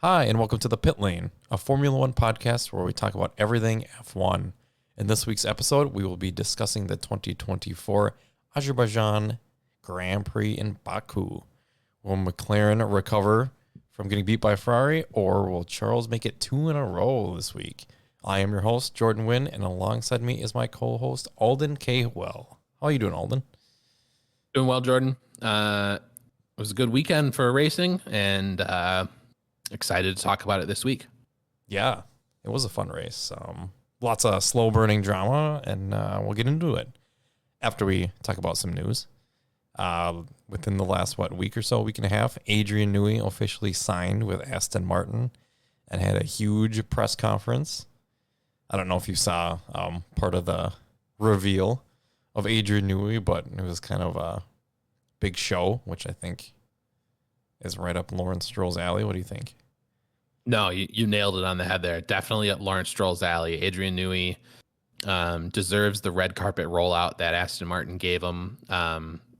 Hi, and welcome to the Pit Lane, a Formula One podcast where we talk about everything F1. In this week's episode, we will be discussing the 2024 Azerbaijan Grand Prix in Baku. Will McLaren recover from getting beat by Ferrari, or will Charles make it two in a row this week? I am your host, Jordan Wynn, and alongside me is my co-host, Alden Cahewell. How are you doing, Alden? Doing well, Jordan. It was a good weekend for racing, and excited to talk about it this week. Yeah, it was a fun race. Lots of slow-burning drama, and we'll get into it after we talk about some news. Within the last, week or so, week and a half, Adrian Newey officially signed with Aston Martin and had a huge press conference. I don't know if you saw part of the reveal of Adrian Newey, but it was kind of a big show, which I think is right up Lawrence Stroll's alley. What do you think? No, you nailed it on the head there. Definitely up Lawrence Stroll's alley. Adrian Newey deserves the red carpet rollout that Aston Martin gave him.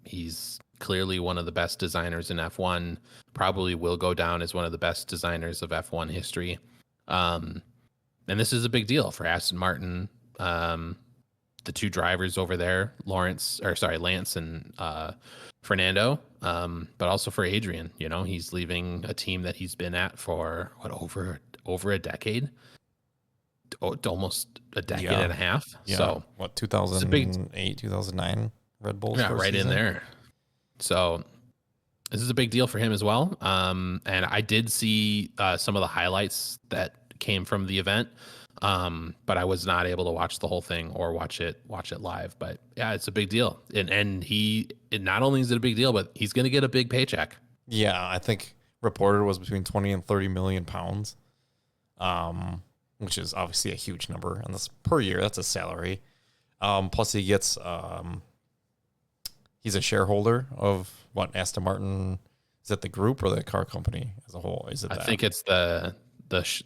He's clearly one of the best designers in F1, probably will go down as one of the best designers of F1 history. And this is a big deal for Aston Martin. The two drivers over there, Lance and Fernando, but also for Adrian. You know, he's leaving a team that he's been at for over a decade, almost a decade and a half. Yeah. So 2008, 2009 Red Bulls? Yeah, right season? in there. So this is a big deal for him as well. And I did see some of the highlights that came from the event. But I was not able to watch the whole thing or watch it live. But yeah, it's a big deal. And not only is it a big deal, but he's going to get a big paycheck. Yeah, I think reported was between 20 and 30 million pounds, which is obviously a huge number. And that's per year. That's a salary. Plus he gets, he's a shareholder of Aston Martin. Is it the group or the car company as a whole? I think it's the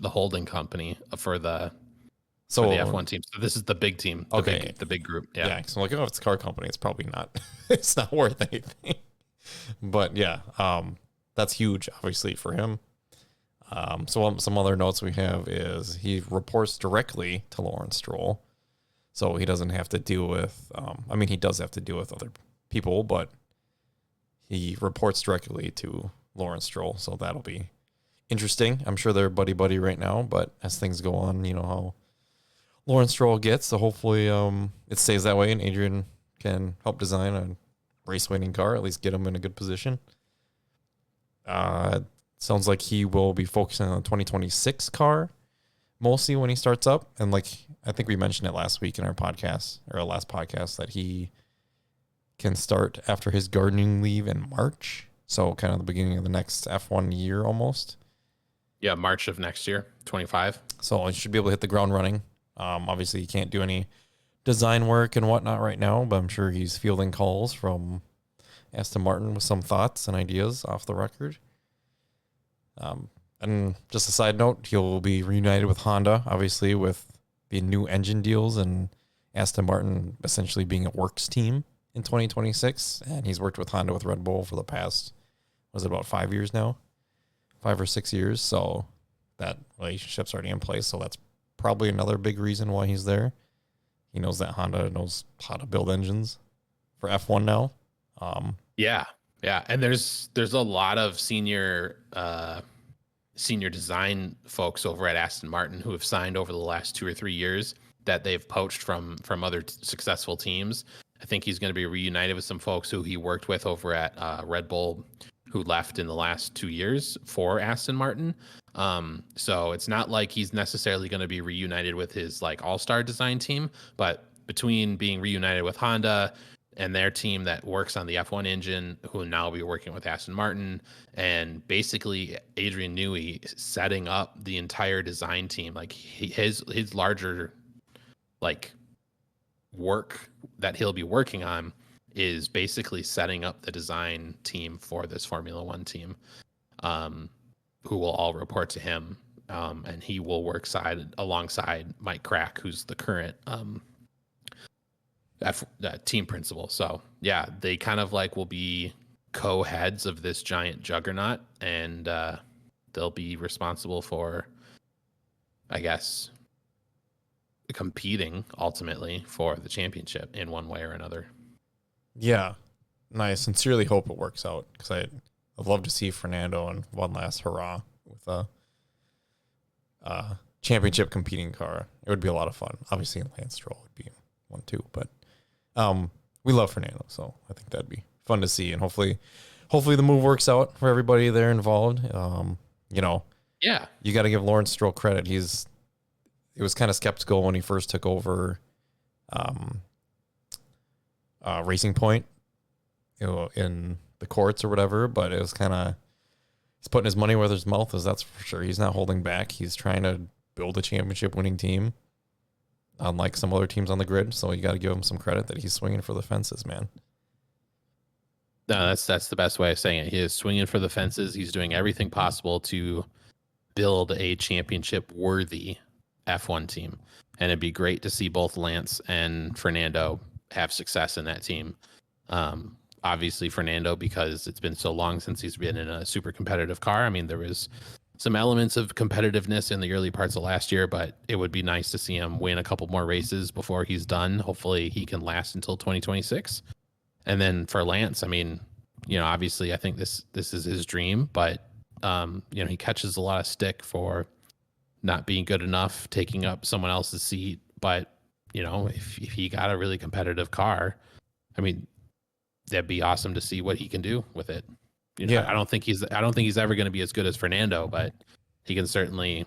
holding company for the F1 team. So this is the big team, the big group. Yeah. So I'm like, if it's a car company, it's probably not, it's not worth anything. But yeah, that's huge, obviously, for him. So some other notes we have is he reports directly to Lawrence Stroll. So he doesn't have to deal with, he does have to deal with other people, but he reports directly to Lawrence Stroll. So that'll be interesting. I'm sure they're buddy right now, but as things go on, you know how Lawrence Stroll gets. So hopefully it stays that way and Adrian can help design a race-winning car, at least get him in a good position. Sounds like he will be focusing on the 2026 car mostly when he starts up. And like I think we mentioned it last week in our podcast, or our last podcast, that he can start after his gardening leave in March. So kind of the beginning of the next F1 year almost. Yeah, March of next year, 25. So he should be able to hit the ground running. Obviously, he can't do any design work and whatnot right now, but I'm sure he's fielding calls from Aston Martin with some thoughts and ideas off the record. And just a side note, he'll be reunited with Honda, obviously, with the new engine deals and Aston Martin essentially being a works team in 2026. And he's worked with Honda with Red Bull for the past, about 5 years now? 5 or 6 years. So that relationship's already in place. So that's probably another big reason why he's there. He knows that Honda knows how to build engines for F1 now. Yeah. And there's a lot of senior design folks over at Aston Martin who have signed over the last 2 or 3 years that they've poached from other successful teams. I think he's going to be reunited with some folks who he worked with over at Red Bull, who left in the last 2 years for Aston Martin. So it's not like he's necessarily going to be reunited with his all-star design team, but between being reunited with Honda and their team that works on the F1 engine, who will now be working with Aston Martin, and basically Adrian Newey setting up the entire design team, his larger work that he'll be working on is basically setting up the design team for this Formula One team, who will all report to him. And he will work alongside Mike Crack, who's the current team principal. So yeah, they kind of will be co-heads of this giant juggernaut. And they'll be responsible for, I guess, competing ultimately for the championship in one way or another. Yeah. And I sincerely hope it works out, because I'd love to see Fernando in one last hurrah with a championship competing car. It would be a lot of fun. Obviously, Lance Stroll would be one too, but we love Fernando, so I think that'd be fun to see, and hopefully the move works out for everybody there involved. Yeah, you got to give Lawrence Stroll credit. He was kind of skeptical when he first took over Racing Point, in the courts or whatever, but it was kind of, he's putting his money where his mouth is, that's for sure. He's not holding back. He's trying to build a championship winning team, unlike some other teams on the grid. So you got to give him some credit that he's swinging for the fences, man. No, that's the best way of saying it. He is swinging for the fences. He's doing everything possible to build a championship worthy F1 team. And it'd be great to see both Lance and Fernando have success in that team. Obviously Fernando, because it's been so long since he's been in a super competitive car. I mean, there was some elements of competitiveness in the early parts of last year, but it would be nice to see him win a couple more races before he's done. Hopefully he can last until 2026. And then for Lance, I mean, obviously I think this is his dream, but he catches a lot of stick for not being good enough, taking up someone else's seat. But, if he got a really competitive car, I mean, that'd be awesome to see what he can do with it. I don't think he's ever going to be as good as Fernando, but he can certainly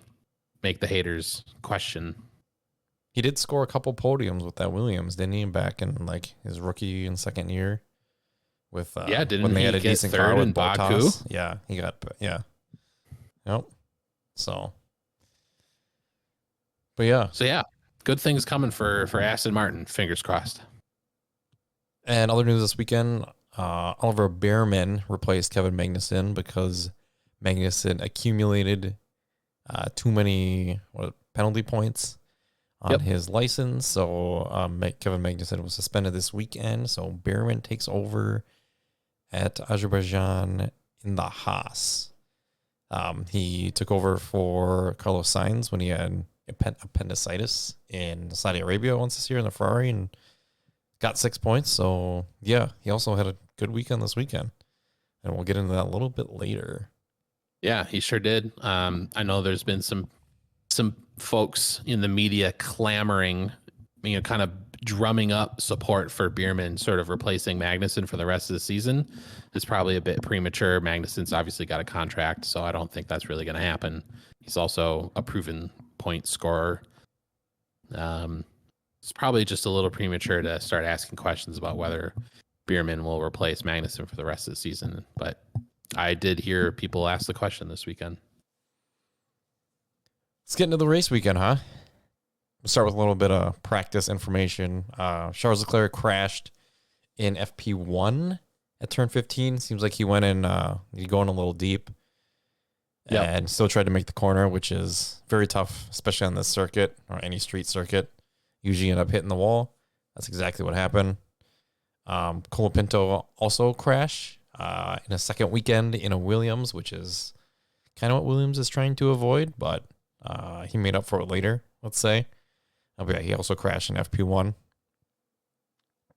make the haters question. He did score a couple podiums with that Williams, didn't he? Back in like his rookie and second year with didn't when they he had a get decent third car with in Baku? Bottas. Yeah, he got Yep. So good things coming for Aston Martin. Fingers crossed. And other news this weekend, Oliver Bearman replaced Kevin Magnussen because Magnussen accumulated too many penalty points on his license. So Kevin Magnussen was suspended this weekend. So Bearman takes over at Azerbaijan in the Haas. He took over for Carlos Sainz when he had appendicitis in Saudi Arabia once this year in the Ferrari, and got 6 points. So yeah, he also had a good weekend this weekend, and we'll get into that a little bit later. Yeah, he sure did. I know there's been some folks in the media clamoring, kind of drumming up support for Bearman sort of replacing Magnussen for the rest of the season. It's probably a bit premature. Magnussen's obviously got a contract, so I don't think that's really going to happen. He's also a proven point scorer. It's probably just a little premature to start asking questions about whether Bearman will replace Magnussen for the rest of the season. But I did hear people ask the question this weekend. Let's get into the race weekend, huh? We'll start with a little bit of practice information. Charles Leclerc crashed in FP1 at turn 15. Seems like he went in, going a little deep. And still tried to make the corner, which is very tough, especially on this circuit or any street circuit. Usually end up hitting the wall. That's exactly what happened. Colapinto also crashed in a second weekend in a Williams, which is kind of what Williams is trying to avoid, but he made up for it later, let's say. But yeah, he also crashed in FP1.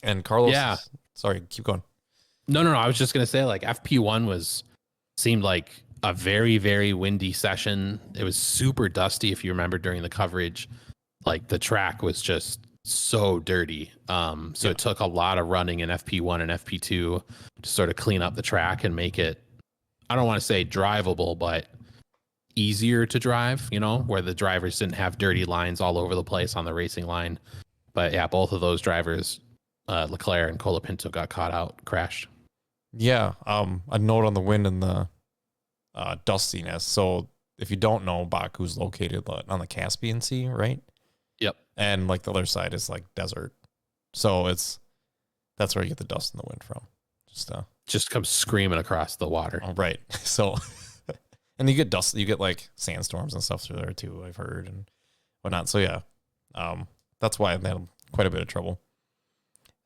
And Carlos... Yeah. Sorry, keep going. No. I was just going to say, like, FP1 seemed like a very, very windy session. It was super dusty, if you remember, during the coverage. Like, the track was just so dirty. It took a lot of running in FP1 and FP2 to sort of clean up the track and make it, I don't want to say drivable, but easier to drive, where the drivers didn't have dirty lines all over the place on the racing line. But yeah, both of those drivers, Leclerc and Colapinto, got caught out, crashed. Yeah, a note on the wind and the dustiness. So if you don't know, Baku's located on the Caspian Sea, right? Yep. And like the other side is like desert. So that's where you get the dust and the wind from. Just comes screaming across the water. Right. So, and you get dust, you get like sandstorms and stuff through there too, I've heard, and whatnot. So yeah, that's why they had quite a bit of trouble.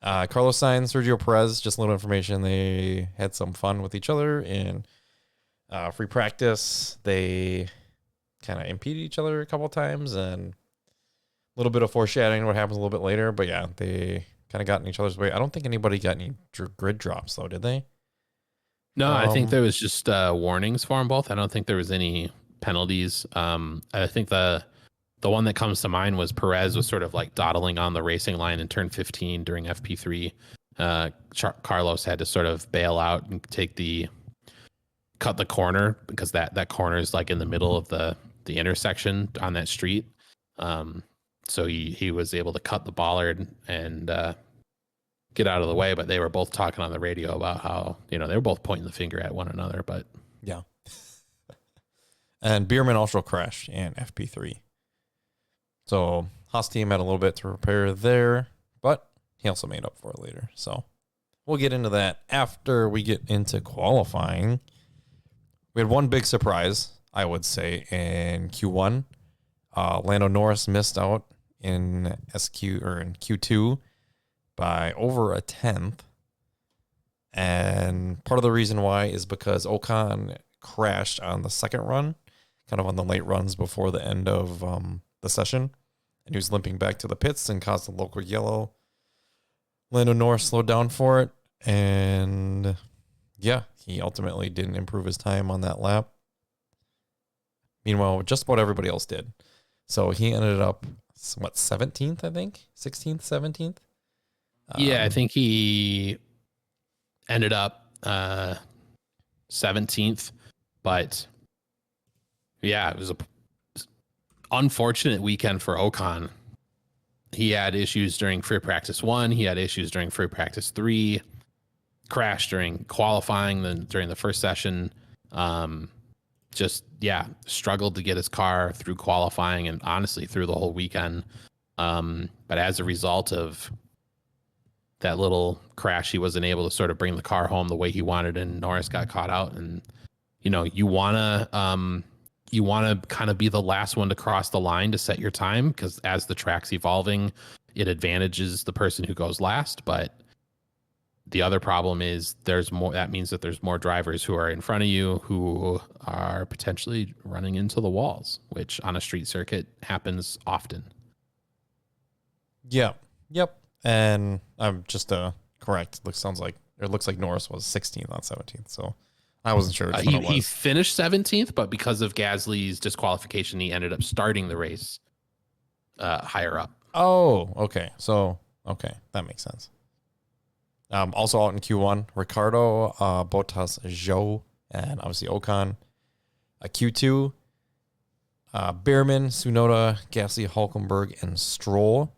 Carlos Sainz, Sergio Perez, just a little information. They had some fun with each other in free practice, they kind of impeded each other a couple times, and a little bit of foreshadowing what happens a little bit later. But yeah, they kind of got in each other's way. I don't think anybody got any grid drops though, did they? No, I think there was just warnings for them both. I don't think there was any penalties. I think the one that comes to mind was Perez was sort of like dawdling on the racing line in turn 15 during FP3. Carlos had to sort of bail out and cut the corner, because that corner is like in the middle of the intersection on that street. So he was able to cut the bollard and get out of the way, but they were both talking on the radio about how, they were both pointing the finger at one another, but yeah. And Bierman also crashed in FP3. So Haas team had a little bit to repair there, but he also made up for it later. So we'll get into that after we get into qualifying. We had one big surprise, I would say, in Q1. Lando Norris missed out in Q2 by over a tenth. And part of the reason why is because Ocon crashed on the second run, kind of on the late runs before the end of the session. And he was limping back to the pits and caused a local yellow. Lando Norris slowed down for it. And yeah, he ultimately didn't improve his time on that lap. Meanwhile, just about everybody else did. So he ended up, 17th, I think? 16th, 17th? Yeah, I think he ended up 17th. But yeah, it was a unfortunate weekend for Ocon. He had issues during free practice 1. He had issues during free practice 3. Crashed during qualifying, then during the first session. Struggled to get his car through qualifying and honestly through the whole weekend. But as a result of that little crash, he wasn't able to sort of bring the car home the way he wanted, and Norris got caught out. And you wanna kind of be the last one to cross the line to set your time, because as the track's evolving, it advantages the person who goes last. But the other problem is that means that there's more drivers who are in front of you who are potentially running into the walls, which on a street circuit happens often. Yeah. Yep. And I'm just correct. It looks like Norris was 16th, not 17th. So I wasn't sure which one it was. He finished 17th, but because of Gasly's disqualification, he ended up starting the race higher up. Oh, okay. So, okay. That makes sense. Also out in Q1, Ricardo, Bottas, Zhou, and obviously Ocon. Q2, Behrman, Tsunoda, Gasly, Hulkenberg, and Stroll.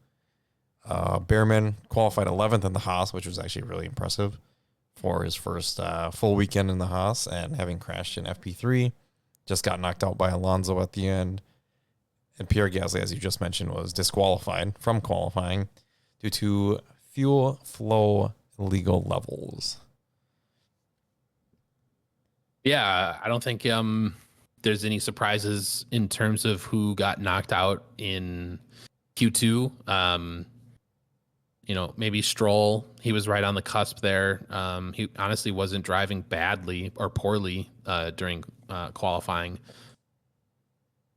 Behrman qualified 11th in the Haas, which was actually really impressive for his first full weekend in the Haas, and having crashed in FP3, just got knocked out by Alonso at the end. And Pierre Gasly, as you just mentioned, was disqualified from qualifying due to fuel flow illegal levels. Yeah, I don't think there's any surprises in terms of who got knocked out in Q2. Maybe Stroll, he was right on the cusp there. He honestly wasn't driving badly or poorly during qualifying,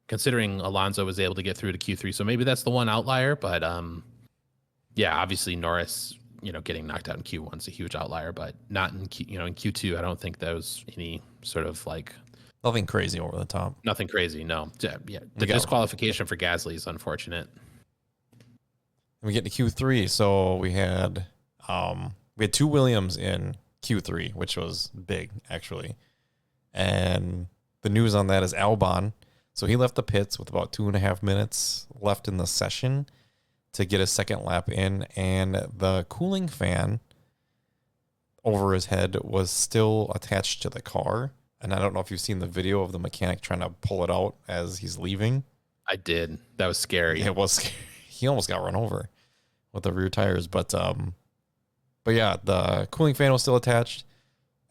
considering Alonso was able to get through to Q3. So maybe that's the one outlier. But obviously Norris, getting knocked out in Q1 is a huge outlier, but not in in Q2. I don't think there was any sort of like nothing crazy over the top. Nothing crazy. No. Yeah. The disqualification for Gasly is unfortunate. We get to Q3. So we had 2 Williams in Q3, which was big actually. And the news on that is Albon. So he left the pits with about 2.5 minutes left in the session to get a second lap in, and the cooling fan over his head was still attached to the car. And I don't know if you've seen the video of the mechanic trying to pull it out as he's leaving. I did. That was scary. It was scary. He almost got run over with the rear tires. But yeah, the cooling fan was still attached.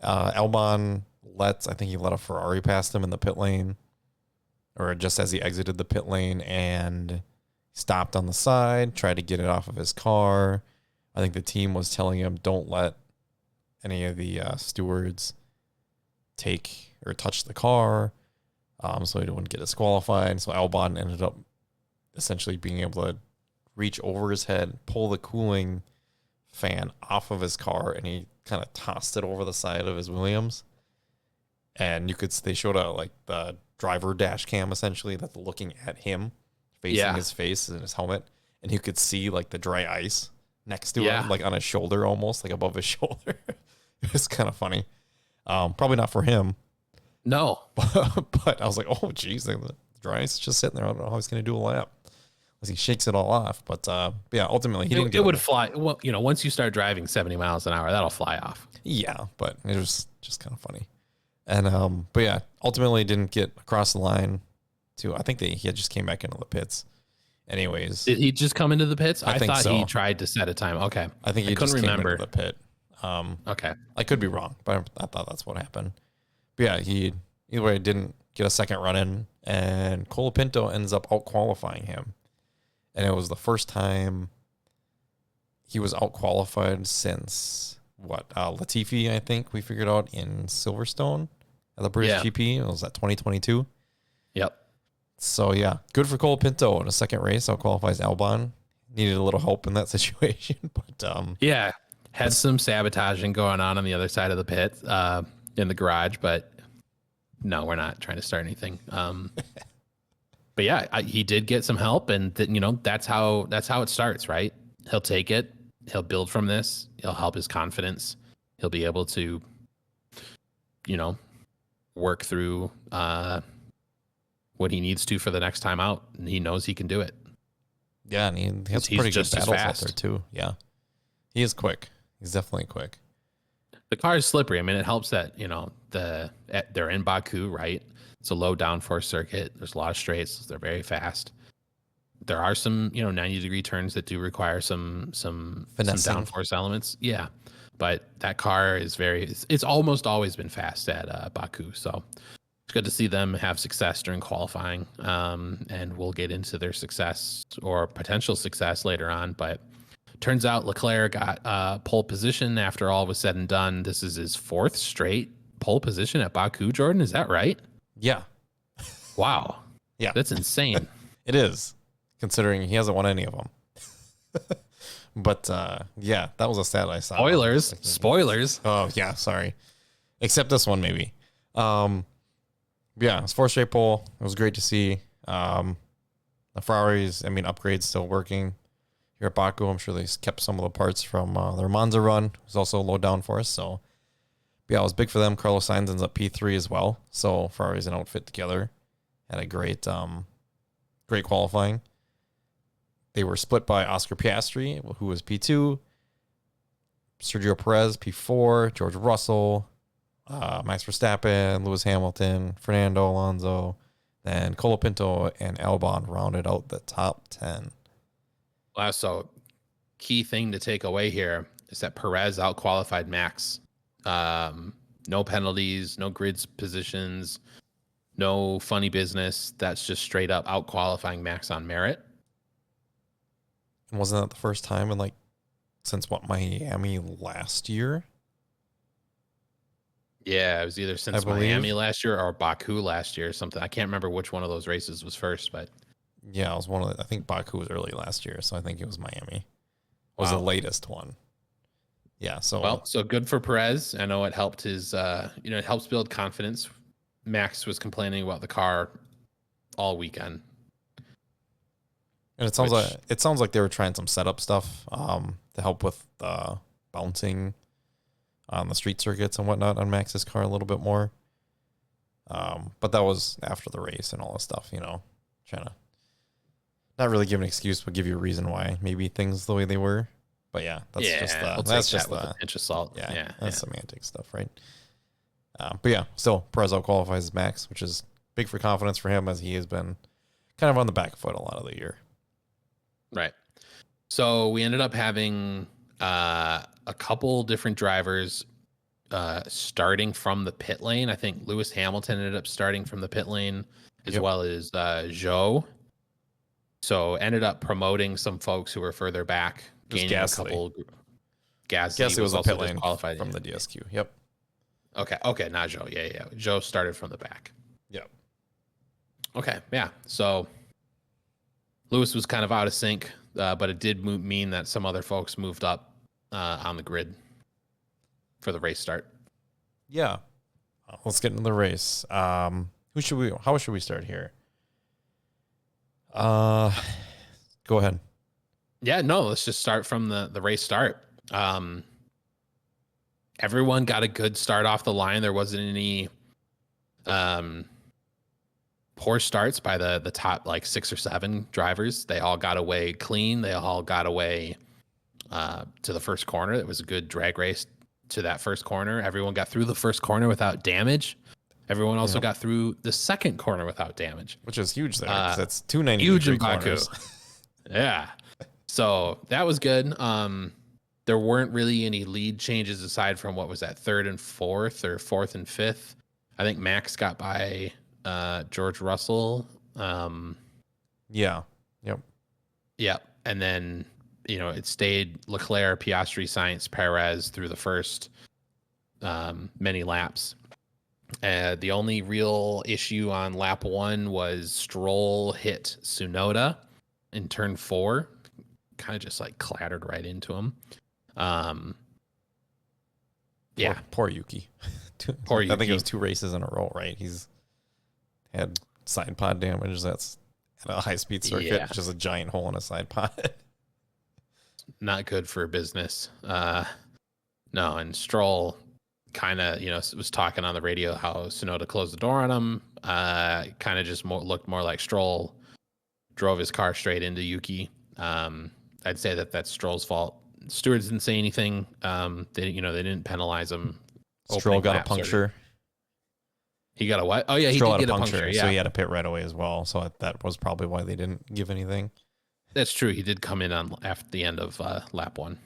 Albon I think he let a Ferrari past him in the pit lane, or just as he exited the pit lane, and stopped on the side, tried to get it off of his car. I think the team was telling him, don't let any of the stewards take or touch the car, so he wouldn't get disqualified. So Albon ended up essentially being able to reach over his head, pull the cooling fan off of his car, and he kind of tossed it over the side of his Williams. And they showed like the driver dash cam essentially that's looking at him, facing his face and his helmet, and you could see like the dry ice next to him, like on his shoulder, almost like above his shoulder. It was kind of funny. Probably not for him. No, but I was like, oh geez, the dry ice is just sitting there. I don't know how he's going to do a lap as he shakes it all off. But yeah, ultimately he didn't get it. Would fly. Well, once you start driving 70 miles an hour, that'll fly off. Yeah, but it was just kind of funny. And but yeah, ultimately didn't get across the line. I think he had just came back into the pits. Anyways, did he just come into the pits? I thought so. He tried to set a time. Okay, I think he couldn't remember into the pit. Okay, I could be wrong, but I thought that's what happened. But yeah, he either way didn't get a second run in, and Colapinto ends up out qualifying him, and it was the first time he was out qualified since Latifi, I think we figured out in Silverstone at the British GP. It was at 2022. Yep. So yeah, good for Colapinto in a second race. Out qualifies Albon. Needed a little help in that situation, but had some sabotaging going on the other side of the pit in the garage, but no, we're not trying to start anything. But yeah, he did get some help, and that's how it starts, right? He'll take it. He'll build from this. He'll help his confidence. He'll be able to, work through what he needs to for the next time out. And he knows he can do it. Yeah, and he has pretty good battles out there too. Yeah, he is quick. He's definitely quick. The car is slippery. I mean, it helps that they're in Baku, right? It's a low downforce circuit. There's a lot of straights. They're very fast. There are some 90-degree turns that do require some downforce elements. Yeah, but that car is it's almost always been fast at Baku. So it's good to see them have success during qualifying, and we'll get into their success or potential success later on. But turns out Leclerc got pole position after all was said and done. This is his fourth straight pole position at Baku, Jordan. Is that right? Yeah. Wow. Yeah. That's insane. It is, considering he hasn't won any of them. But yeah, that was a stat I saw. Spoilers. Oh, yeah, sorry. Except this one, maybe. Yeah, it's fourth straight pole. It was great to see. The Ferraris, upgrades still working here at Baku. I'm sure they kept some of the parts from their Monza run. It was also low downforce, so yeah, it was big for them. Carlos Sainz ends up P3 as well. So Ferraris and outfit together had a great qualifying. They were split by Oscar Piastri, who was P2, Sergio Perez P4, George Russell, Max Verstappen, Lewis Hamilton, Fernando Alonso, then Colapinto and Albon rounded out the top 10. Wow, so key thing to take away here is that Perez out-qualified Max. No penalties, no grids positions, no funny business. That's just straight up out-qualifying Max on merit. And wasn't that the first time since Miami last year? Yeah, it was either since Miami last year or Baku last year or something. I can't remember which one of those races was first, but yeah, it was I think Baku was early last year, so I think it was Miami. Was the latest one. Yeah, so good for Perez. I know it helped his it helps build confidence. Max was complaining about the car all weekend. And it sounds like they were trying some setup stuff to help with bouncing on the street circuits and whatnot on Max's car a little bit more. But that was after the race and all this stuff, trying to not really give an excuse, but give you a reason why maybe things the way they were. But yeah, that's just with a pinch of salt. Yeah, that's semantic stuff, right? But yeah, still Perez out qualifies Max, which is big for confidence for him as he has been kind of on the back foot a lot of the year. Right. So we ended up having a couple different drivers starting from the pit lane. I think Lewis Hamilton ended up starting from the pit lane as well as Zhou. So ended up promoting some folks who were further back, gaining a couple. Gasly was a pit lane qualified from the DSQ. Yep. Okay, not Joe. Yeah. Joe started from the back. Yep. Okay, yeah. So Lewis was kind of out of sync, but it did mean that some other folks moved up on the grid for the race start. Yeah. Let's get into the race. How should we start here? Go ahead. Yeah, no, let's just start from the race start. Everyone got a good start off the line. There wasn't any poor starts by the top like 6 or 7 drivers. They all got away clean. They all got away to the first corner. It was a good drag race to that first corner. Everyone got through the first corner without damage. Everyone also got through the second corner without damage, which is huge there because that's 290 huge in Baku. corners. Yeah, so that was good. There weren't really any lead changes aside from what was that, 3rd and 4th or 4th and 5th. I think Max got by George Russell. Yeah. Yep. Yep. And then, it stayed Leclerc, Piastri, Sainz, Perez through the first many laps. The only real issue on lap 1 was Stroll hit Tsunoda in turn 4. Kind of just like clattered right into him. Yeah. Poor Yuki. Poor Yuki. I think it was 2 races in a row, right? He's had side pod damage. That's at a high speed circuit. Yeah. It's just a giant hole in a side pod. Not good for business. No, and Stroll kind of, was talking on the radio how Tsunoda closed the door on him. Kind of just looked more like Stroll drove his car straight into Yuki. I'd say that's Stroll's fault. Stewards didn't say anything. They didn't penalize him. Stroll got a puncture. He got a what? Oh yeah, Stroll he did had get a puncture. Yeah. So he had to pit right away as well. So that was probably why they didn't give anything. That's true. He did come in after the end of lap 1.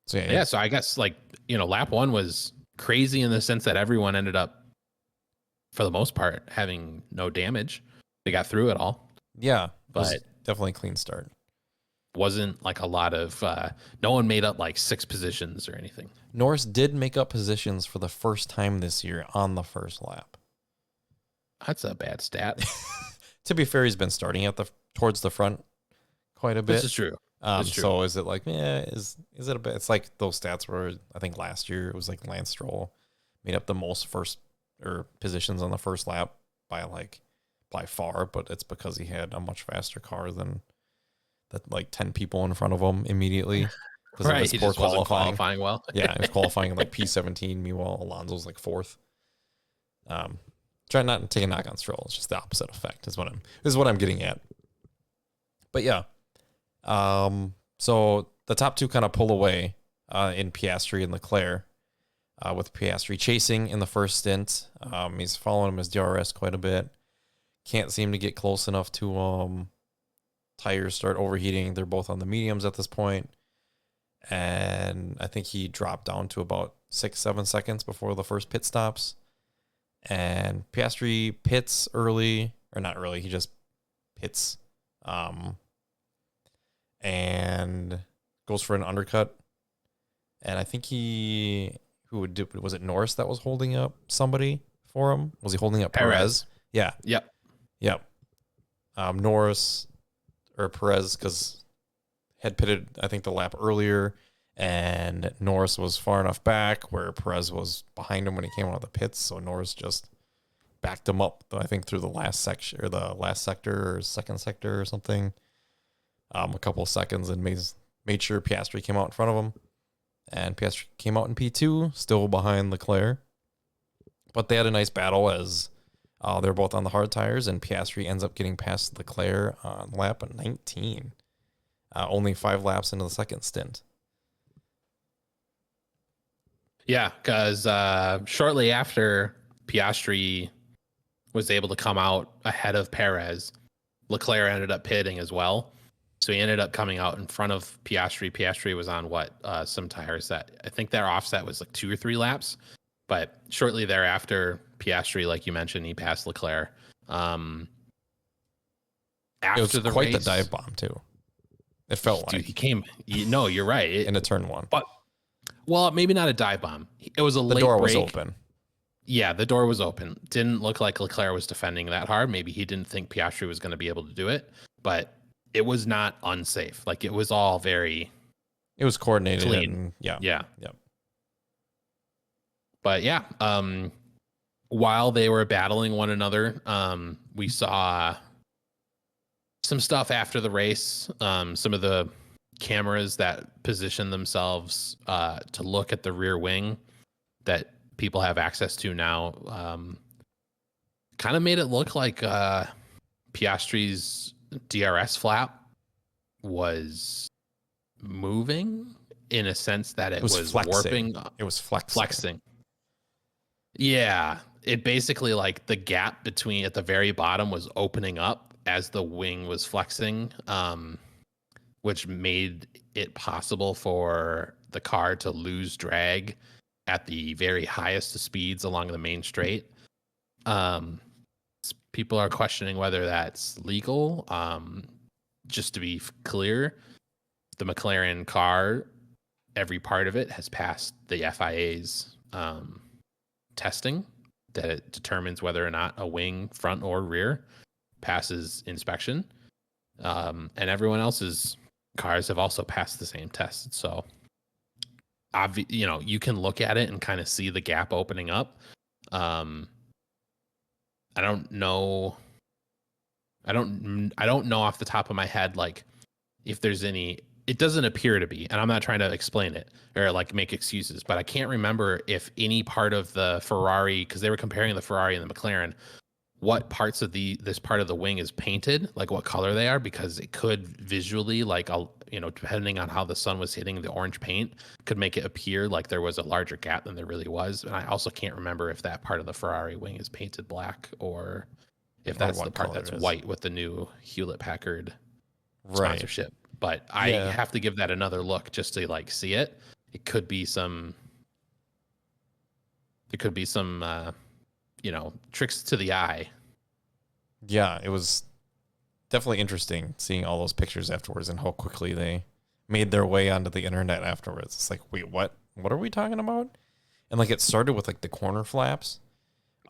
So yeah. So I guess lap 1 was crazy in the sense that everyone ended up, for the most part, having no damage. They got through it all. Yeah, but definitely a clean start. Wasn't like a lot of no one made up like 6 positions or anything. Norris did make up positions for the first time this year on the first lap. That's a bad stat. To be fair, he's been starting towards the front quite a bit. This is true. So is it like, is it a bit? It's like those stats where I think last year it was like Lance Stroll made up the most positions on the first lap by far, but it's because he had a much faster car than that, like 10 people in front of him immediately. Right, he just wasn't qualifying well. Yeah, he was qualifying like P17. Meanwhile, Alonso's like 4th. Try not to take a knock on Stroll. It's just the opposite effect is what I'm getting at. But yeah, so the top 2 kind of pull away in Piastri and Leclerc, with Piastri chasing in the first stint. He's following him as DRS quite a bit. Can't seem to get close enough to tires start overheating. They're both on the mediums at this point. And I think he dropped down to about 6-7 seconds before the first pit stops. And Piastri pits early, or not early, he just pits. And goes for an undercut. And I think was it Norris that was holding up somebody for him? Was he holding up Perez? Yeah. Yep. Norris or Perez, because had pitted, I think, the lap earlier, and Norris was far enough back where Perez was behind him when he came out of the pits. So Norris just backed him up, I think, through the last section or the last sector or second sector or something. A couple of seconds, and made sure Piastri came out in front of him. And Piastri came out in P2, still behind Leclerc. But they had a nice battle as they're both on the hard tires, and Piastri ends up getting past Leclerc on lap 19. Only 5 laps into the second stint. Yeah, because shortly after Piastri was able to come out ahead of Perez, Leclerc ended up pitting as well. So he ended up coming out in front of Piastri. Piastri was on some tires that I think their offset was like 2 or 3 laps. But shortly thereafter, Piastri, like you mentioned, he passed Leclerc. After it was the quite race, the dive bomb too. It felt dude, like he came. You're right. into turn 1. But Well, maybe not a dive bomb. It was a The late door break. was open. Yeah, the door was open. Didn't look like Leclerc was defending that hard. Maybe he didn't think Piastri was going to be able to do it, but it was not unsafe. Like it was all very It was coordinated clean. and yeah. Yep. But yeah, while they were battling one another, we saw some stuff after the race. Some of the cameras that position themselves to look at the rear wing that people have access to now kind of made it look like Piastri's DRS flap was moving in a sense that it was flexing. warping. It was flexing. Yeah, it basically like the gap between at the very bottom was opening up as the wing was flexing, which made it possible for the car to lose drag at the very highest of speeds along the main straight. People are questioning whether that's legal. Just to be clear, the McLaren car, every part of it has passed the FIA's testing that it determines whether or not a wing, front or rear, passes inspection. And everyone else's cars have also passed the same test. So, you can look at it and kind of see the gap opening up. I don't know. I don't know off the top of my head, like if there's any, it doesn't appear to be, and I'm not trying to explain it or like make excuses, but I can't remember if any part of the Ferrari, because they were comparing the Ferrari and the McLaren, what parts of this part of the wing is painted, like what color they are, because it could visually, like, depending on how the sun was hitting the orange paint, could make it appear like there was a larger gap than there really was. And I also can't remember if that part of the Ferrari wing is painted black or if that's the part that's white with the new Hewlett-Packard sponsorship. But I have to give that another look just to like see it. There could be some tricks to the eye. Yeah, it was definitely interesting seeing all those pictures afterwards and how quickly they made their way onto the internet afterwards. It's like, wait, what are we talking about? And like it started with like the corner flaps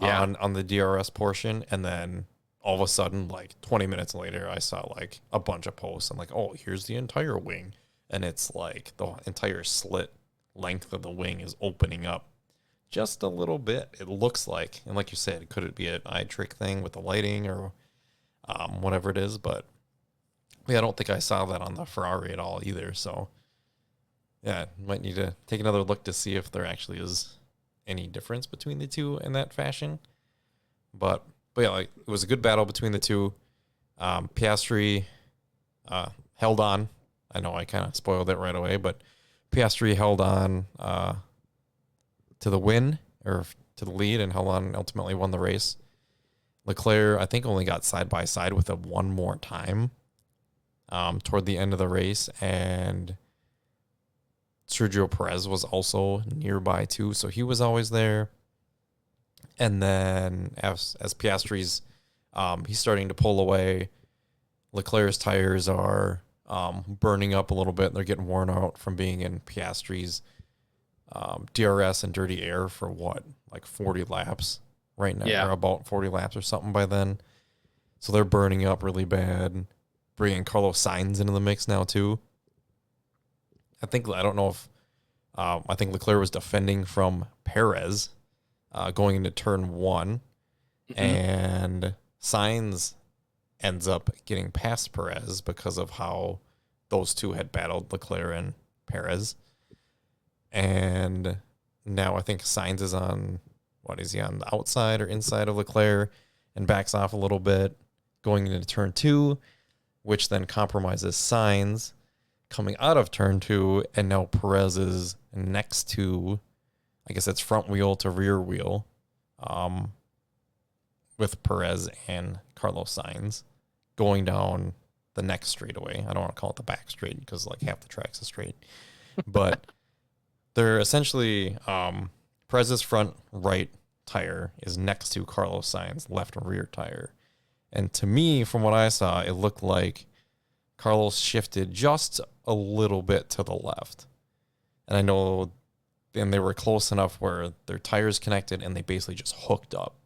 on the DRS portion, and then all of a sudden, like 20 minutes later, I saw like a bunch of posts. I'm like, oh, here's the entire wing, and it's like the entire slit length of the wing is opening up just a little bit, it looks like. And like you said, could it be an eye trick thing with the lighting or whatever it is? But yeah, I don't think I saw that on the Ferrari at all either. So yeah, might need to take another look to see if there actually is any difference between the two in that fashion. But yeah, like, it was a good battle between the two. Piastri held on. I know I kind of spoiled it right away, but Piastri held on to the win, or to the lead, and held on and ultimately won the race. Leclerc, I think, only got side by side with it one more time toward the end of the race, and Sergio Perez was also nearby too, so he was always there. And then as Piastri's he's starting to pull away, Leclerc's tires are burning up a little bit. They're getting worn out from being in Piastri's DRS and dirty air for like 40 laps right now, or about 40 laps or something by then. So they're burning up really bad. Bringing Carlos Sainz into the mix now too. I don't know if I think Leclerc was defending from Perez going into turn one, and Sainz ends up getting past Perez because of how those two had battled, Leclerc and Perez. And now I think Sainz is on, is he on the outside or inside of Leclerc, and backs off a little bit going into turn two, which then compromises Sainz coming out of turn two. And now Perez is next to, I guess it's front wheel to rear wheel with Perez and Carlos Sainz going down the next straightaway. I don't want to call it the back straight because like half the track's a straight, but they're essentially Perez's front right tire is next to Carlos Sainz left rear tire. And to me, from what I saw, it looked like Carlos shifted just a little bit to the left. And I know and they were close enough where their tires connected and they basically just hooked up.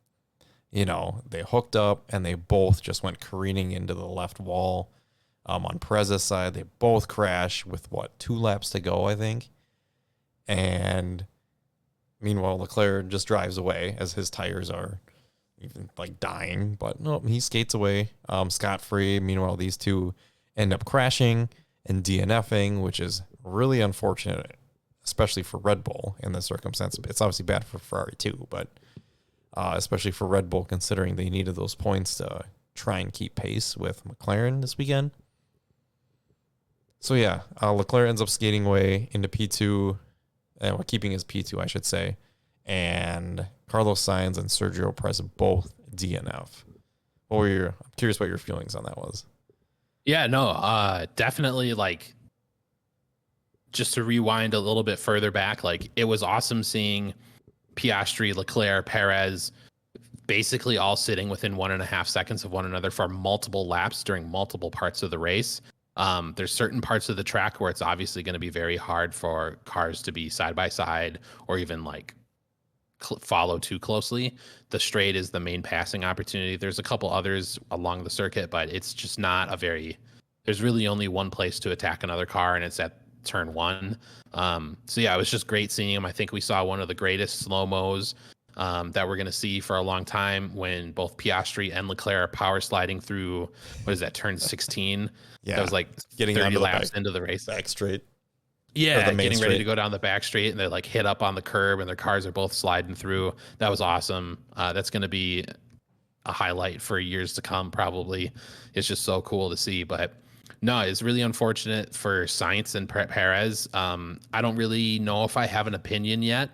They hooked up and they both just went careening into the left wall. On Perez's side, they both crashed with 2 laps to go, I think. And meanwhile, Leclerc just drives away as his tires are even like dying, but no, he skates away scot-free. Meanwhile, these two end up crashing and DNFing, which is really unfortunate, especially for Red Bull in this circumstance. It's obviously bad for Ferrari too, but especially for Red Bull, considering they needed those points to try and keep pace with McLaren this weekend. So yeah, Leclerc ends up skating away into P2, keeping his P2, I should say, and Carlos Sainz and Sergio Perez both DNF. I'm curious what your feelings on that was. Yeah, no, definitely, like, just to rewind a little bit further back, like, it was awesome seeing Piastri, Leclerc, Perez basically all sitting within 1.5 seconds of one another for multiple laps during multiple parts of the race. There's certain parts of the track where it's obviously going to be very hard for cars to be side by side or even like follow too closely. The straight is the main passing opportunity. There's a couple others along the circuit, but it's just not there's really only one place to attack another car, and it's at turn 1. So yeah, it was just great seeing him. I think we saw one of the greatest slow-mos that we're going to see for a long time when both Piastri and Leclerc are power sliding through, turn 16? Yeah, that was like getting 30 laps into the race. Back straight. Yeah, getting ready to go down the back straight, and they like hit up on the curb, and their cars are both sliding through. That was awesome. That's going to be a highlight for years to come, probably. It's just so cool to see. But no, it's really unfortunate for Sainz and Perez. I don't really know if I have an opinion yet.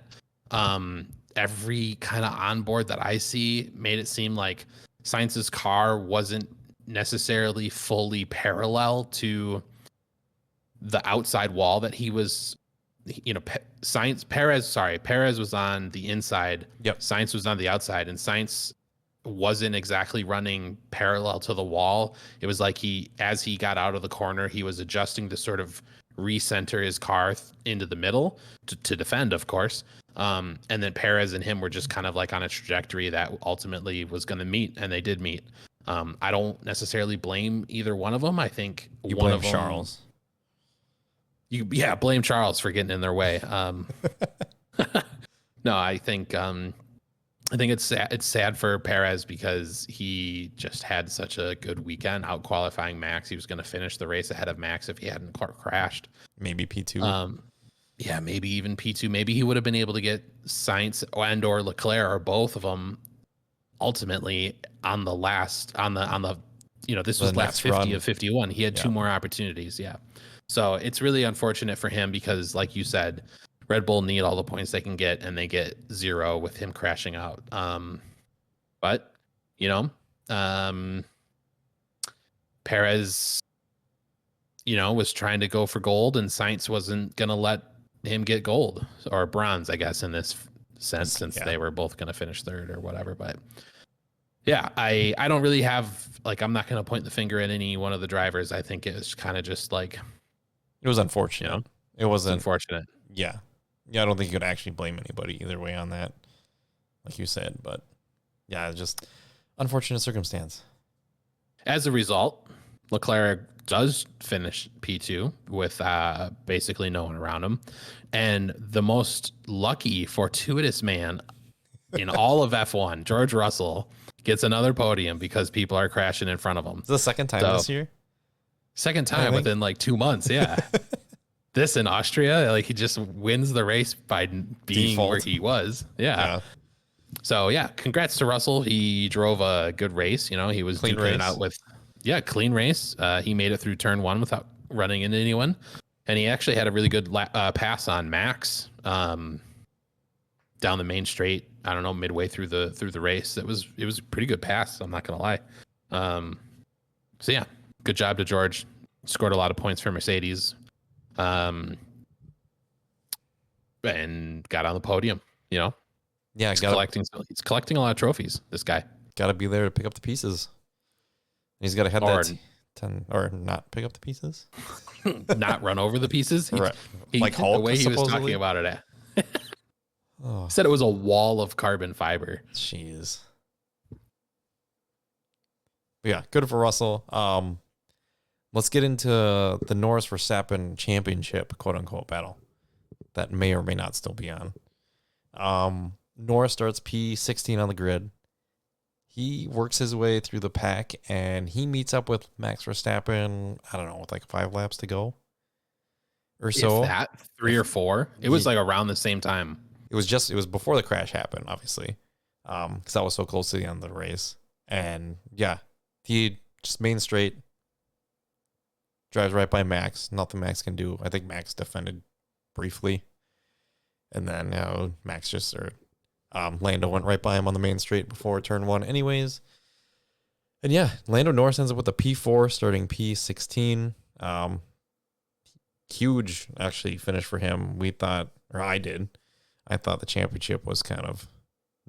Every kind of onboard that I see made it seem like Sainz's car wasn't necessarily fully parallel to the outside wall that he was, Perez was on the inside. Yep. Sainz was on the outside, and Sainz wasn't exactly running parallel to the wall. It was like as he got out of the corner, he was adjusting to sort of recenter his car into the middle to defend, of course. And then Perez and him were just kind of like on a trajectory that ultimately was going to meet, and they did meet. I don't necessarily blame either one of them. I think you one blame of them, Charles. Blame Charles for getting in their way. No, I think it's sad. It's sad for Perez because he just had such a good weekend out qualifying Max. He was going to finish the race ahead of Max if he hadn't crashed. Maybe P2. Yeah, maybe even P2. Maybe he would have been able to get Sainz and or Leclerc or both of them ultimately on the this was lap 50 run of 51. He had 2 more opportunities. Yeah. So it's really unfortunate for him because, like you said, Red Bull need all the points they can get, and they get 0 with him crashing out. But Perez, was trying to go for gold, and Sainz wasn't going to let him get gold or bronze, I guess, in this sense, since they were both going to finish 3rd or whatever. But yeah, I don't really have, like, I'm not going to point the finger at any one of the drivers. I think it was kind of just like, it was unfortunate. It wasn't unfortunate. Yeah. I don't think you could actually blame anybody either way on that, like you said. But yeah, just unfortunate circumstance. As a result, Leclerc does finish P2 with basically no one around him. And the most lucky, fortuitous man in all of F1, George Russell, gets another podium because people are crashing in front of him. It's the second time this year? Second time within like 2 months, yeah. This in Austria, like, he just wins the race by being default where he was. Yeah. So yeah, congrats to Russell. He drove a good race. He was duking it out with clean race. He made it through turn 1 without running into anyone, and he actually had a really good pass on Max down the main straight. I don't know, midway through the race. It was a pretty good pass. I'm not gonna lie. So yeah, good job to George. Scored a lot of points for Mercedes. And got on the podium, Yeah, he's collecting a lot of trophies, this guy. Got to be there to pick up the pieces. He's got to head that 10 or not pick up the pieces. Not run over the pieces. Right. Like Hulk, the way he was talking about it. Oh, Said it was a wall of carbon fiber. jeez. Yeah, good for Russell. Let's get into the Norris Verstappen championship, quote unquote, battle that may or may not still be on. Norris starts P16 on the grid. He works his way through the pack and he meets up with Max Verstappen, I don't know, with like 5 laps to go or so. If that, 3 or 4. It was like around the same time. It was before the crash happened, obviously. Because I was so close to the end of the race. And yeah, he just main straight drives right by Max. Nothing Max can do. I think Max defended briefly. And then Lando went right by him on the main straight before turn 1 anyways. And yeah, Lando Norris ends up with a P4 starting P16. Huge, actually, finish for him. We thought, or I did, I thought the championship was kind of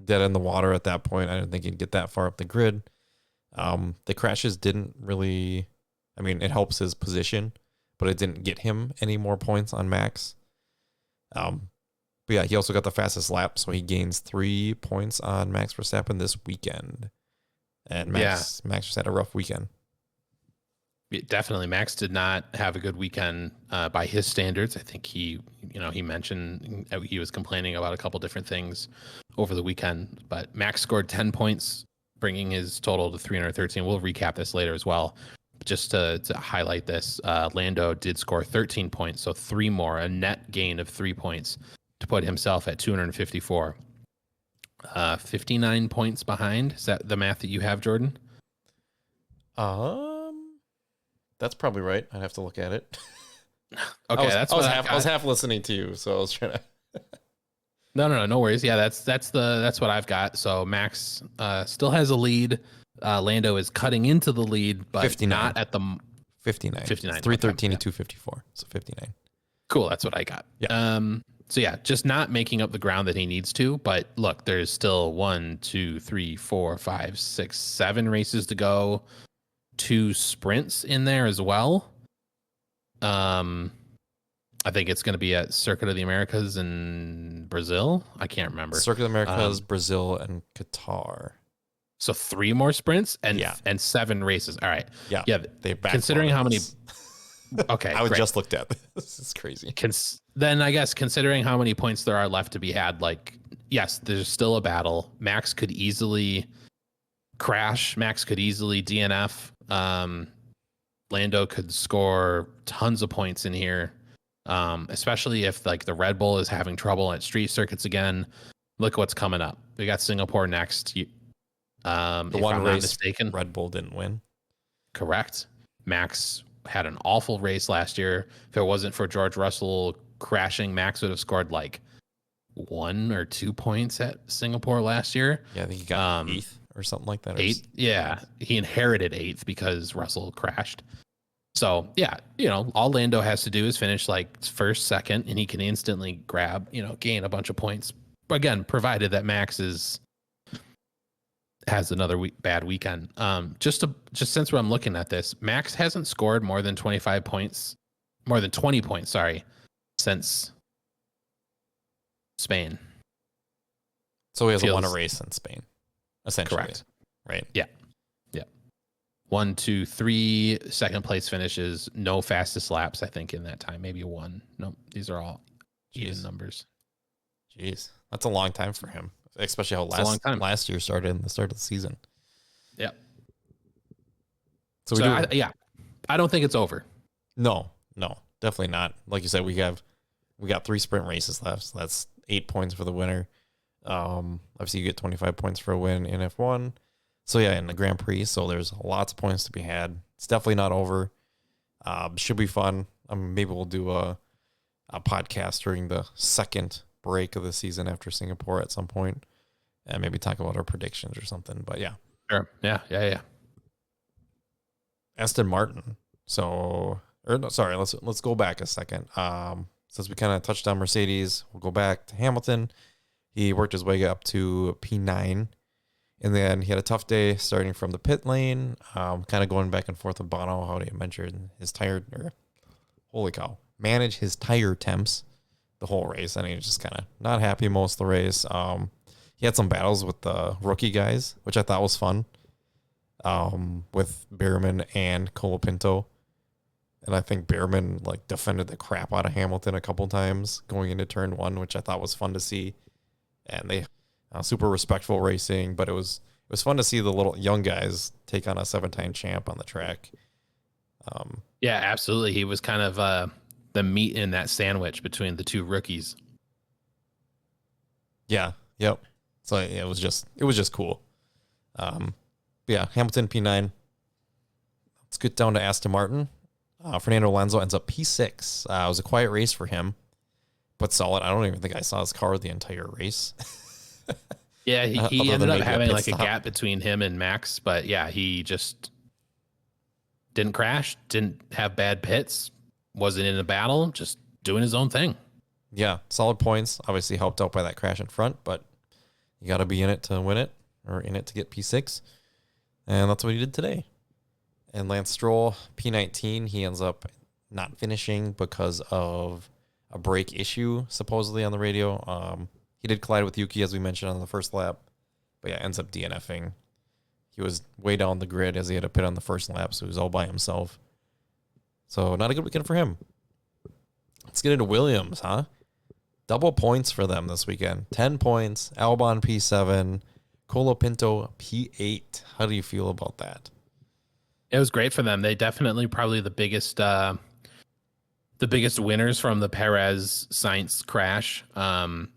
dead in the water at that point. I didn't think he'd get that far up the grid. The crashes didn't really, I mean, it helps his position, but it didn't get him any more points on Max. But yeah, he also got the fastest lap, so he gains 3 points on Max Verstappen this weekend. And Max just had a rough weekend. Definitely, Max did not have a good weekend by his standards. I think he mentioned he was complaining about a couple different things over the weekend. But Max scored 10 points, bringing his total to 313. We'll recap this later as well. But just to highlight this, Lando did score 13 points, so 3 more, a net gain of 3 points to put himself at 254. 59 points behind. Is that the math that you have, Jordan? That's probably right. I'd have to look at it. Okay, I was half listening to you, so I was trying to. No worries. Yeah, that's what I've got. So Max still has a lead. Lando is cutting into the lead, but 59. not at the 59. 59. It's 313 to 254, so 59. Cool, that's what I got. Yeah. So yeah, just not making up the ground that he needs to. But look, there's still 1, 2, 3, 4, 5, 6, 7 races to go. 2 sprints in there as well. I think it's going to be at Circuit of the Americas in Brazil. I can't remember. Circuit of the Americas, Brazil, and Qatar. So 3 more sprints and 7 races. All right. Yeah. They considering how many. Okay. I just looked at this. This is crazy. Then I guess considering how many points there are left to be had, like, yes, there's still a battle. Max could easily crash. Max could easily DNF. Lando could score tons of points in here, especially if like the Red Bull is having trouble at street circuits again. Look what's coming up. We got Singapore next. The one race Red Bull didn't win. Correct. Max had an awful race last year. If it wasn't for George Russell crashing, Max would have scored like 1 or 2 points at Singapore last year. Yeah, I think he got 8th or something like that. 8th. Yeah, he inherited 8th because Russell crashed. So yeah, all Lando has to do is finish like first, second, and he can instantly gain a bunch of points. Again, provided that Max has another bad weekend. Just since I'm looking at this, Max hasn't scored more than 20 points, sorry, since Spain. So he hasn't won a race in Spain, essentially. Correct. Right. Yeah. 1, 2, 3 second place finishes. No fastest laps, I think, in that time. Maybe 1. No, these are all even numbers. Jeez, that's a long time for him, especially how last year started in the start of the season. Yeah. So I don't think it's over. No, definitely not. Like you said, we got 3 sprint races left. So that's 8 points for the winner. Obviously, you get 25 points for a win in F1. So yeah, in the Grand Prix, so there's lots of points to be had. It's definitely not over. Should be fun. Maybe we'll do a podcast during the second break of the season after Singapore at some point, and maybe talk about our predictions or something. But yeah, sure, yeah. Aston Martin. Let's go back a second. Since we kind of touched on Mercedes, we'll go back to Hamilton. He worked his way up to P9. And then he had a tough day starting from the pit lane, kind of going back and forth with Bono, how to manage his tire temps the whole race. And he was just kind of not happy most of the race. He had some battles with the rookie guys, which I thought was fun, with Behrman and Colapinto. And I think Behrman like defended the crap out of Hamilton a couple times going into turn 1, which I thought was fun to see. And they super respectful racing, but it was fun to see the little young guys take on a 7-time champ on the track. Yeah, absolutely. He was kind of the meat in that sandwich between the two rookies. Yeah. Yep. So it was just cool. Yeah, Hamilton P9. Let's get down to Aston Martin. Fernando Alonso ends up P6. It was a quiet race for him, but solid. I don't even think I saw his car the entire race. Yeah, he ended up having like stop. a gap between him and Max, but yeah, he just didn't crash, didn't have bad pits, wasn't in a battle, just doing his own thing. Yeah, solid points. Obviously helped out by that crash in front, but you got to be in it to win it, or in it to get P6. And that's what he did today. And Lance Stroll, P19, he ends up not finishing because of a brake issue, supposedly on the radio. He did collide with Yuki, as we mentioned on the first lap, but yeah, ends up DNFing. He was way down the grid as he had to pit on the first lap, so he was all by himself. So not a good weekend for him. Let's get into Williams, huh? Double points for them this weekend. 10 points, Albon P7, Colapinto P8. How do you feel about that? It was great for them. They definitely probably the biggest winners from the Perez Sainz crash.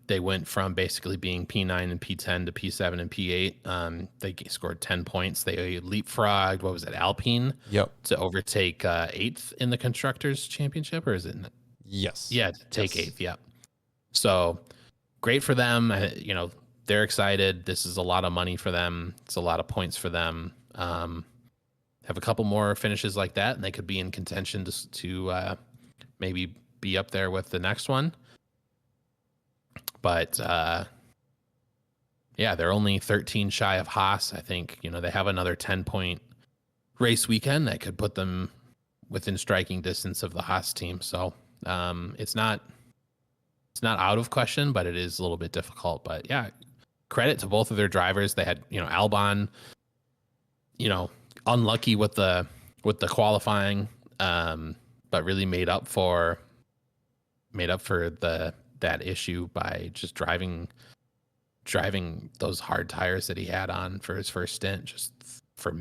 They went from basically being P9 and P10 to P7 and P8. They scored 10 points. They leapfrogged, what was it, Alpine? Yep. To overtake 8th in the Constructors' Championship, or is it? Yes. Yeah, to take 8th, yeah. So great for them. They're excited. This is a lot of money for them. It's a lot of points for them. Have a couple more finishes like that, and they could be in contention to maybe be up there with the next one. But yeah, they're only 13 shy of Haas. I think, they have another 10-point race weekend that could put them within striking distance of the Haas team. So it's not out of question, but it is a little bit difficult. But yeah, credit to both of their drivers. They had, Albon, unlucky with the qualifying, but really made up for that issue by just driving those hard tires that he had on for his first stint, just for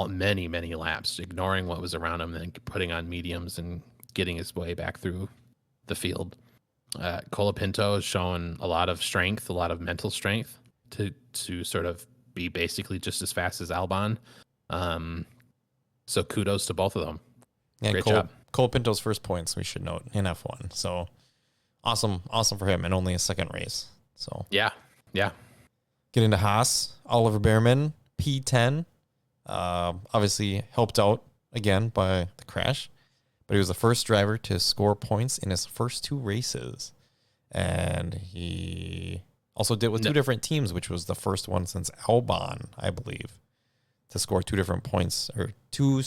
many, many laps, ignoring what was around him and then putting on mediums and getting his way back through the field. Colapinto has shown a lot of strength, a lot of mental strength to sort of be basically just as fast as Albon. So kudos to both of them. Yeah, great job. Colapinto's first points, we should note, in F1. So awesome for him, and only a second race. So yeah. Get into Haas, Oliver Behrman, P10. Obviously helped out again by the crash, but he was the first driver to score points in his first 2 races. And he also did it with 2 different teams, which was the first one since Albon, I believe, to score 2 different points, or 2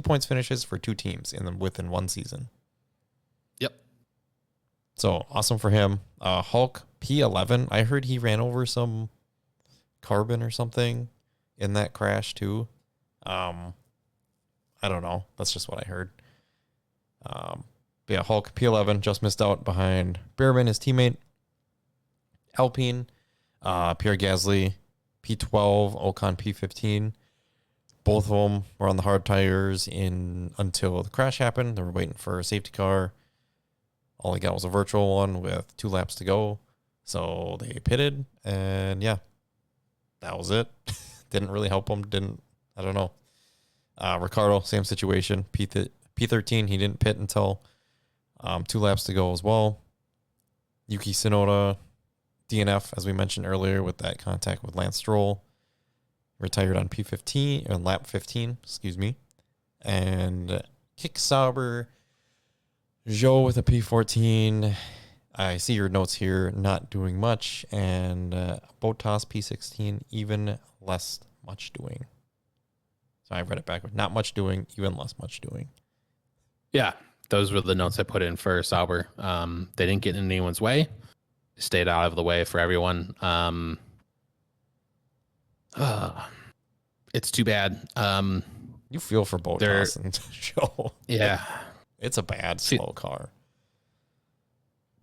points finishes for 2 teams within one season. Yep. So awesome for him. Hulk P11. I heard he ran over some carbon or something in that crash too. I don't know. That's just what I heard. But yeah, Hulk P11 just missed out behind Behrman, his teammate. Alpine, Pierre Gasly, P12, Ocon P15. Both of them were on the hard tires until the crash happened. They were waiting for a safety car. All they got was a virtual one with 2 laps to go. So they pitted, and yeah, that was it. Didn't really help them. I don't know. Ricardo, same situation. P13, he didn't pit until 2 laps to go as well. Yuki Tsunoda, DNF, as we mentioned earlier, with that contact with Lance Stroll. Retired on P15, or lap 15, excuse me. And Kick Sauber, Zhou with a P14. I see your notes here, not doing much. And Bottas P16, even less much doing. So I read it backward. Not much doing, even less much doing. Yeah, those were the notes I put in for Sauber. They didn't get in anyone's way. Stayed out of the way for everyone. It's too bad. You feel for Bottas and Joe. Yeah. It's a bad, slow car.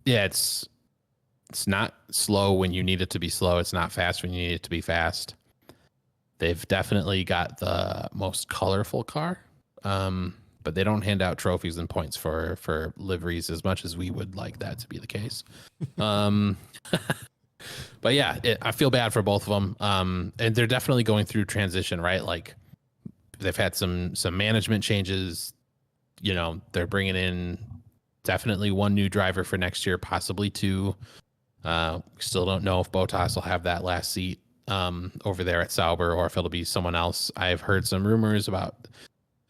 Yeah, it's not slow when you need it to be slow. It's not fast when you need it to be fast. They've definitely got the most colorful car, but they don't hand out trophies and points for liveries as much as we would like that to be the case. But yeah, I feel bad for both of them. And they're definitely going through transition, right? Like they've had some management changes. You know, they're bringing in definitely one new driver for next year, possibly two. Still don't know if Bottas will have that last seat over there at Sauber or if it'll be someone else. I've heard some rumors about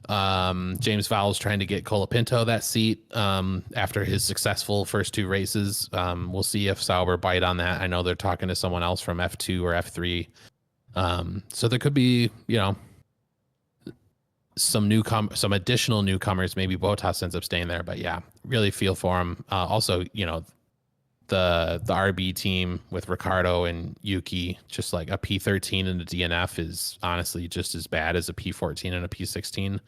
James Vowles trying to get Colapinto that seat after his successful first two races. We'll see if Sauber bite on that. I know they're talking to someone else from F2 or F3. So there could be, you know, some additional newcomers. Maybe Bottas ends up staying there, but yeah, really feel for him. Also, you know, the RB team with Ricardo and Yuki, just like a P13 and a DNF is honestly just as bad as a P14 and a P16.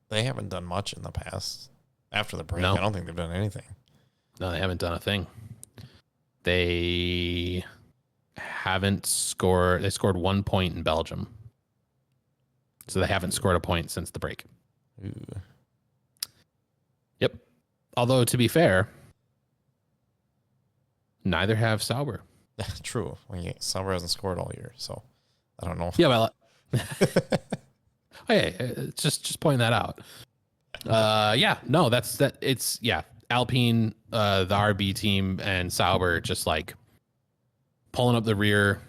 They haven't done much in the past. After the break, No. I don't think they've done anything. No, they haven't done a thing. They haven't scored. They scored 1 point in Belgium. So they haven't scored a point since the break. Ooh. Yep. Although, to be fair, neither have Sauber. True. Well, Sauber hasn't scored all year, so I don't know. Yeah, well, hey, just pointing that out. Yeah, no, that's that. It's Alpine, the RB team, and Sauber just like pulling up the rear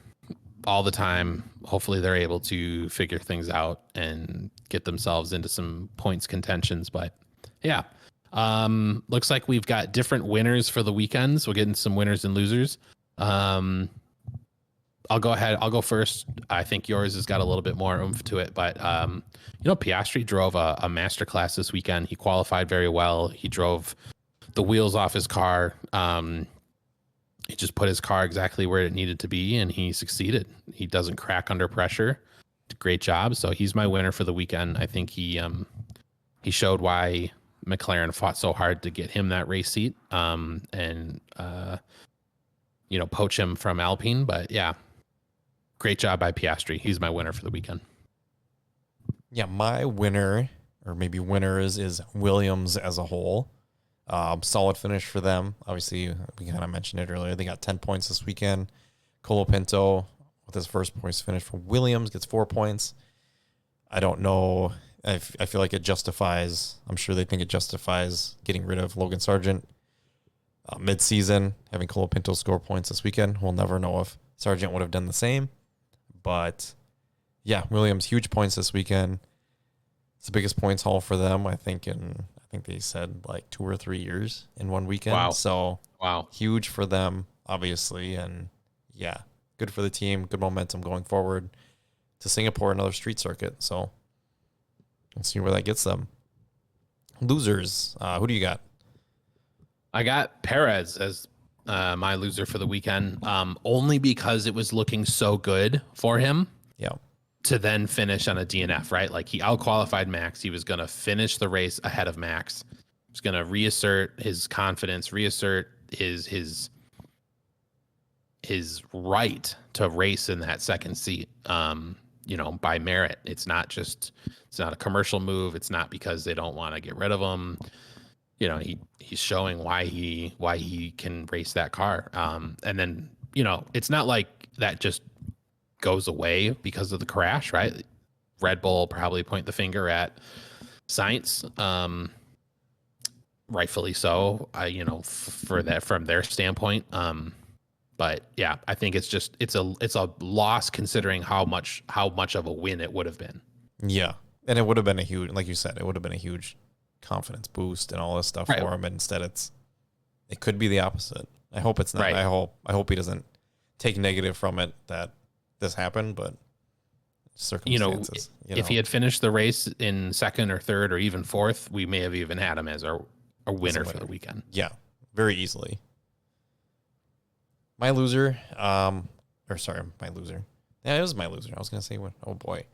all the time. Hopefully, they're able to figure things out and get themselves into some points contentions. But yeah, looks like we've got different winners for the weekends. We're getting some winners and losers. I'll go ahead. I'll go first. I think yours has got a little bit more oomph to it, but you know, Piastri drove a masterclass this weekend. He qualified very well. He drove the wheels off his car. He just put his car exactly where it needed to be, and he succeeded. He doesn't crack under pressure. Great job. So he's my winner for the weekend. I think he showed why McLaren fought so hard to get him that race seat, and you know, poach him from Alpine. But yeah, great job by Piastri. He's my winner for the weekend. Yeah, my winner, or maybe winners, is Williams as a whole. Solid finish for them. Obviously, we kind of mentioned it earlier. They got 10 points this weekend. Colapinto, with his first points finish for Williams, gets 4 points. I don't know. I feel like it justifies, I'm sure they think it justifies getting rid of Logan Sargent mid-season, having Colapinto score points this weekend. We'll never know if Sargent would have done the same. But yeah, Williams, huge points this weekend. It's the biggest points haul for them, I think they said like 2 or 3 years in one weekend. Wow. So Wow. huge for them, obviously. And yeah, good for the team. Good momentum going forward to Singapore, another street circuit. So let's see where that gets them. Losers, who do you got? I got Perez as my loser for the weekend, only because it was looking so good for him. Yeah. To then finish on a DNF, right? Like he out-qualified Max. He was going to finish the race ahead of Max. He was going to reassert his confidence, reassert his right to race in that second seat, you know, by merit. It's not a commercial move. It's not because they don't want to get rid of him. You know, he's showing why he can race that car. And then, you know, it's not like that just goes away because of the crash, right? Red Bull probably point the finger at Sainz, rightfully so. You know, for that from their standpoint. But yeah, I think it's a loss considering how much of a win it would have been. Yeah, and it would have been a huge, like you said, it would have been a huge confidence boost and all this stuff Right. for him. And instead, it could be the opposite. I hope it's not. Right. I hope he doesn't take negative from it that this happened, but circumstances. If he had finished the race in second or third or even fourth, we may have even had him as our winner for the weekend. Yeah, very easily. My loser, my loser. Yeah, it was my loser. I was going to say, oh boy,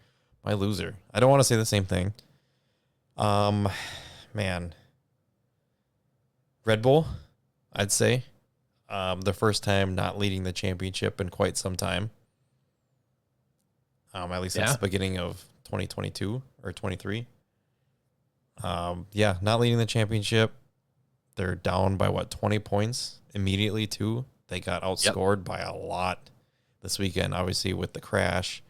my loser. I don't want to say the same thing. Man, Red Bull, I'd say, the first time not leading the championship in quite some time. At least since the beginning of 2022 or 23. Not leading the championship. They're down by 20 points immediately too. They got outscored by a lot this weekend, obviously with the crash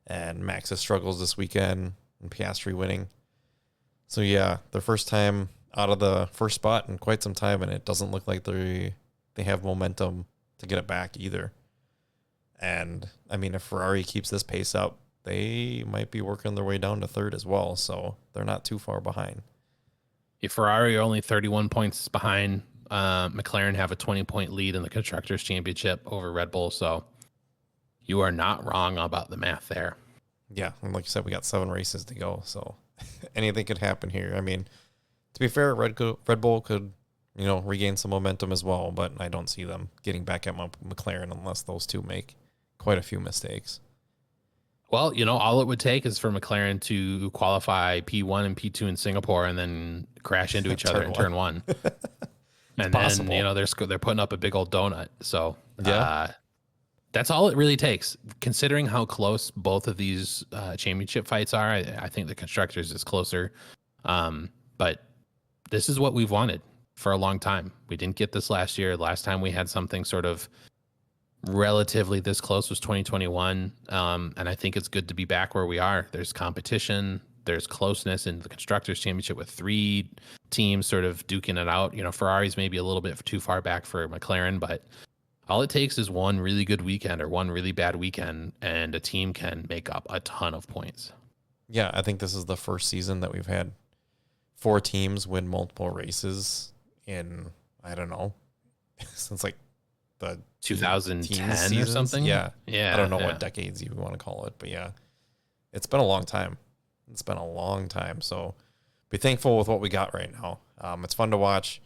and Max's struggles this weekend and Piastri winning. So yeah, their first time out of the first spot in quite some time, and it doesn't look like they have momentum to get it back either. And I mean, if Ferrari keeps this pace up, they might be working their way down to third as well. So they're not too far behind. Yeah, Ferrari are only 31 points behind. McLaren have a 20-point lead in the Constructors' Championship over Red Bull. So you are not wrong about the math there. Yeah, and like you said, we got 7 races to go. So anything could happen here. I mean, to be fair, Red Bull could, regain some momentum as well. But I don't see them getting back at McLaren unless those two make quite a few mistakes. Well, all it would take is for McLaren to qualify P1 and P2 in Singapore and then crash into each other in turn one. And possible. Then, they're putting up a big old donut. So that's all it really takes. Considering how close both of these championship fights are, I think the Constructors is closer. But this is what we've wanted for a long time. We didn't get this last year. Last time we had something sort of relatively this close was 2021. And I think it's good to be back where we are. There's competition. There's closeness in the Constructors' Championship with 3 teams sort of duking it out. Ferrari's maybe a little bit too far back for McLaren, but all it takes is one really good weekend or one really bad weekend, and a team can make up a ton of points. Yeah, I think this is the first season that we've had 4 teams win multiple races in, I don't know, since like the 2010 or something. Yeah. I don't know what decades you want to call it, but yeah, it's been a long time. So be thankful with what we got right now. It's fun to watch.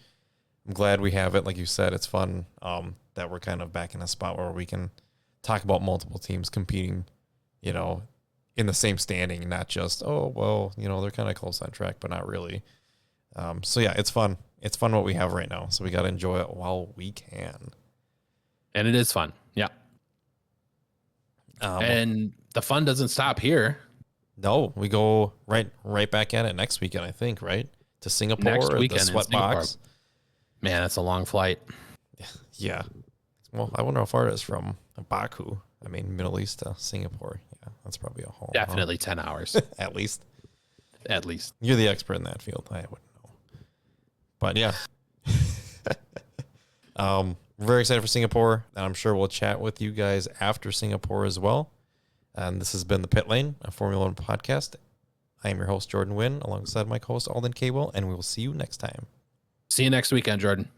I'm glad we have it. Like you said, it's fun that we're kind of back in a spot where we can talk about multiple teams competing, in the same standing, not just, they're kind of close on track, but not really. So yeah, it's fun. It's fun what we have right now. So we got to enjoy it while we can. And it is fun. Yeah. And the fun doesn't stop here. No, we go right back at it next weekend, I think, right? To Singapore, next weekend, the sweat box. Man, that's a long flight. Yeah. Well, I wonder how far it is from Baku. I mean, Middle East to Singapore. Yeah, that's probably a whole. Definitely 10 hours. At least. At least. You're the expert in that field. I wouldn't know. But yeah. We're very excited for Singapore, and I'm sure we'll chat with you guys after Singapore as well. And this has been the Pit Lane, a Formula One podcast. I am your host, Jordan Wynn, alongside my co-host, Alden Cable, and we will see you next time. See you next weekend, Jordan.